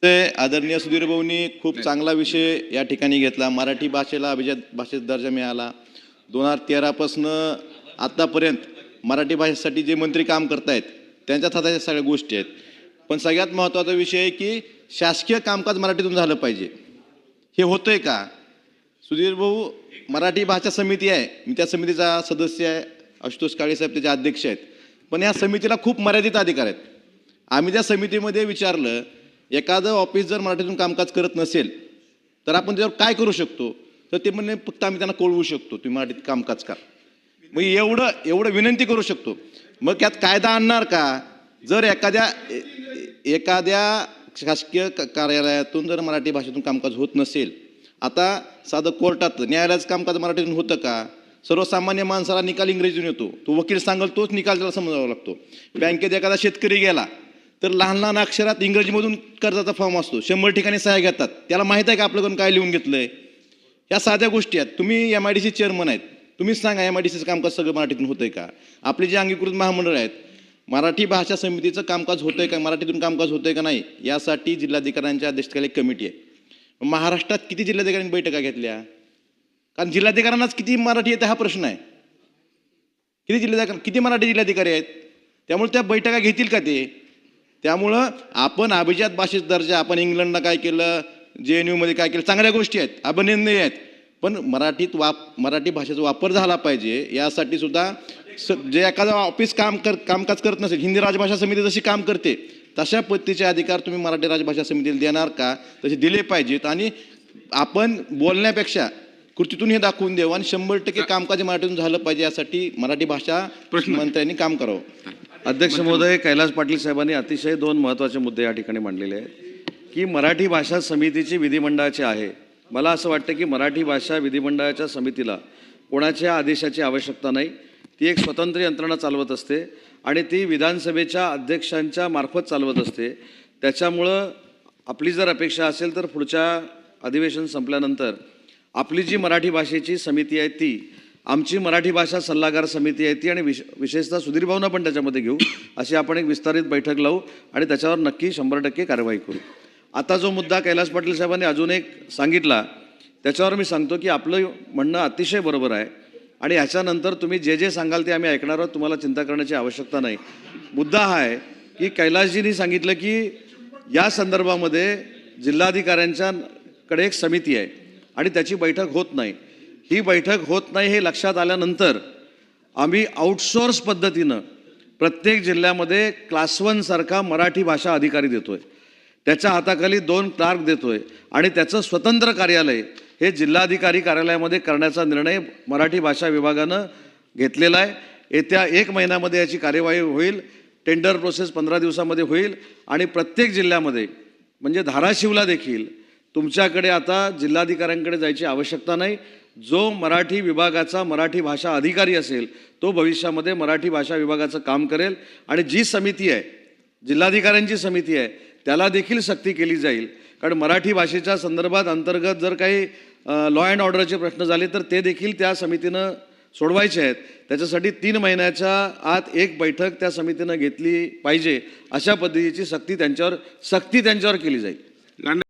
आदरणीय सुधीर भाऊंनी खूप चांगला विषय या ठिकाणी घेतला। मराठी भाषेला अभिजात भाषेचा दर्जा मिळाला। 2013 पासून आतापर्यंत मराठी भाषेसाठी जे मंत्री काम करतायत त्यांच्या हाताच्या सगळ्या गोष्टी आहेत। पण सगळ्यात महत्त्वाचा विषय आहे की शासकीय कामकाज मराठीतून झालं पाहिजे। हे होतंय का? सुधीर भाऊ, मराठी भाषा समिती आहे, मी त्या समितीचा सदस्य आहे। आशुतोष काळे साहेब त्याचे अध्यक्ष आहेत। पण या समितीला खूप मर्यादित अधिकार आहेत। आम्ही त्या समितीमध्ये विचारलं, एखादं ऑफिस जर मराठीतून कामकाज करत नसेल तर आपण त्याच्यावर काय करू शकतो? तर ते म्हणणे फक्त आम्ही त्यांना कळवू शकतो तुम्ही मराठीत कामकाज करा। मग एवढं विनंती करू शकतो। मग त्यात कायदा आणणार का? जर एखाद्या शासकीय कार्यालयातून जर मराठी भाषेतून कामकाज होत नसेल, आता साधं कोर्टात न्यायालयाचं कामकाज मराठीतून होतं का? सर्वसामान्य माणसाला निकाल इंग्रजीतून येतो, तो वकील सांगेल तोच निकाल त्याला समजावा लागतो। बँकेत एखादा शेतकरी गेला तर लहान लहान अक्षरात इंग्रजीमधून कर्जाचा फॉर्म असतो, 100 ठिकाणी सह्या घेतात। त्याला माहीत आहे का आपल्याकडून काय लिहून घेतलंय? या साध्या गोष्टी आहेत। तुम्ही MIDC चेअरमन आहेत, तुम्हीच सांगा MIDCचं कामकाज सगळं मराठीतून होतंय का? आपली जी अंगीकृत महामंडळ आहेत, मराठी भाषा समितीचं कामकाज होतंय का, मराठीतून कामकाज होतंय का नाही, यासाठी जिल्हाधिकाऱ्यांच्या अध्यक्षतेखाली एक कमिटी आहे। महाराष्ट्रात किती जिल्हाधिकाऱ्यांनी बैठका घेतल्या? कारण जिल्हाधिकाऱ्यांनाच किती मराठी येते हा प्रश्न आहे। किती मराठी जिल्हाधिकारी आहेत? त्यामुळे त्या बैठका घेतील का ते? त्यामुळं आपण अभिजात भाषेचा दर्जा, आपण इंग्लंडला काय केलं, JNU मध्ये काय केलं, चांगल्या गोष्टी आहेत, अभिनंदनीय आहेत। पण मराठी भाषेचा वापर झाला पाहिजे यासाठी सुद्धा जे एखादा ऑफिस कामकाज करत नसेल, हिंदी राजभाषा समिती जशी काम करते तशा पद्धतीचे अधिकार तुम्ही मराठी राजभाषा समितीला देणार का? तसे दिले पाहिजेत। आणि आपण बोलण्यापेक्षा कृतीतून हे दाखवून देऊ आणि 100% कामकाज मराठीतून झालं पाहिजे, यासाठी मराठी भाषा मंत्र्यांनी काम करावं। अध्यक्ष महोदय, कैलास पाटील साहेबांनी अतिशय 2 महत्त्वाचे मुद्दे या ठिकाणी मांडलेले आहेत की मराठी भाषा समितीची विधिमंडळाची आहे। मला असं वाटतं की मराठी भाषा विधिमंडळाच्या समितीला कोणाच्या आदेशाची आवश्यकता नाही। ती एक स्वतंत्र यंत्रणा चालवत असते आणि ती विधानसभेच्या अध्यक्षांच्या मार्फत चालवत असते। त्याच्यामुळं आपली जर अपेक्षा असेल तर पुढच्या अधिवेशन संपल्यानंतर आपली जी मराठी भाषेची समिती आहे ती, आमची मराठी भाषा सल्लागार समिती आहे ती, आणि विशेषतः सुधीर भाऊंना पण त्याच्यामध्ये घेऊ, अशी आपण एक विस्तारित बैठक लावू आणि त्याच्यावर नक्की 100% कारवाई करू। आता जो मुद्दा कैलास पाटील साहेबांनी अजून एक सांगितला त्याच्यावर मी सांगतो की आपलं म्हणणं अतिशय बरोबर आहे आणि ह्याच्यानंतर तुम्ही जे जे सांगाल ते आम्ही ऐकणार आहोत, तुम्हाला चिंता करण्याची आवश्यकता नाही। मुद्दा हा आहे की कैलासजींनी सांगितलं की या संदर्भामध्ये जिल्हाधिकाऱ्यांच्याकडे एक समिती आहे आणि त्याची बैठक होत नाही। ही बैठक होत नाही हे लक्षात आल्यानंतर आम्ही आउटसोर्स पद्धतीनं प्रत्येक जिल्ह्यामध्ये क्लास 1 सारखा मराठी भाषा अधिकारी देतोय, त्याच्या हाताखाली 2 क्लार्क देतोय आणि त्याचं स्वतंत्र कार्यालय हे जिल्हाधिकारी कार्यालयामध्ये करण्याचा निर्णय मराठी भाषा विभागानं घेतलेला आहे। येत्या 1 महिन्यामध्ये याची कार्यवाही होईल, टेंडर प्रोसेस 15 दिवसामध्ये होईल आणि प्रत्येक जिल्ह्यामध्ये म्हणजे धाराशिवला देखील तुमच्याकडे आता जिल्हाधिकाऱ्यांकडे जायची आवश्यकता नाही। जो मराठी विभागाचा मराठी भाषा अधिकारी असेल तो भविष्यामध्ये मराठी भाषा विभागाचं काम करेल आणि जी समिती आहे, जिल्हाधिकाऱ्यांची समिती आहे, त्याला देखील सक्ती केली जाईल। कारण मराठी भाषेच्या संदर्भात अंतर्गत जर काही लॉ अँड ऑर्डरचे प्रश्न झाले तर ते देखील त्या समितीनं सोडवायचे आहेत। त्याच्यासाठी 3 महिन्याच्या आत एक बैठक त्या समितीनं घेतली पाहिजे, अशा पद्धतीची सक्ती त्यांच्यावर केली जाईल।